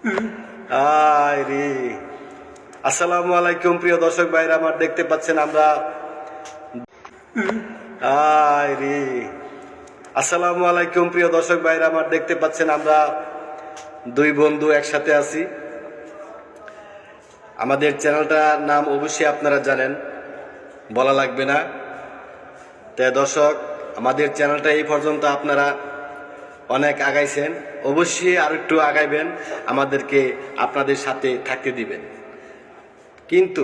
রে আসসালামু আলাইকুম প্রিয় দর্শক ভাইরা, আমার দেখতে পাচ্ছেন আমরা রে আসসালামু আলাইকুম প্রিয় দর্শক ভাইরা, আমার দেখতে পাচ্ছেন আমরা দুই বন্ধু একসাথে আছি। আমাদের চ্যানেলটার নাম অবশ্যই আপনারা জানেন, বলা লাগবে না। তাই দর্শক, আমাদের চ্যানেলটা এই পর্যন্ত আপনারা অনেক আগাইছেন, অবশ্যই আর একটু আগাইবেন, আমাদেরকে আপনাদের সাথে থাকতে দিবেন। কিন্তু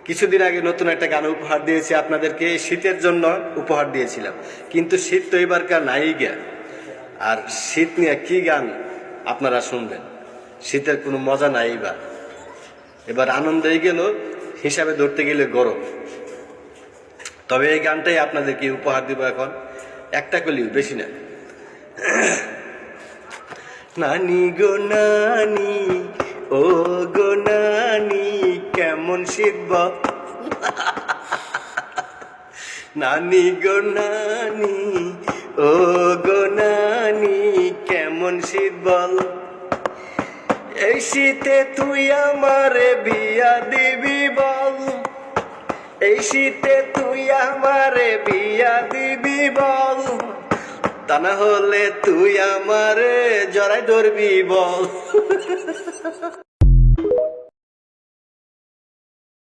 কিছুদিন আগে নতুন একটা গান উপহার দিয়েছি আপনাদেরকে, শীতের জন্য উপহার দিয়েছিলাম, কিন্তু শীত তো এবারকার নাই গে। আর শীত নিয়ে কি গান আপনারা শুনবেন? শীতের কোনো মজা নাই। এবার আনন্দই গেল, হিসাবে ধরতে গেলে গরম। তবে এই গানটাই আপনাদেরকে উপহার দিব এখন, একটা কলিও, বেশি না। নানি গো নানি, ও গো নানি, কেমন শীত বল। নানি গো নানি, ও গো নানি, কেমন শীত বল। এই শীতে তুই আমারে বিয়া দিবি বল। এই শীতে তুই আমারে বিয়া দিবি বল। তা না হলে তুই আমারে জড়াই ধরবি বল।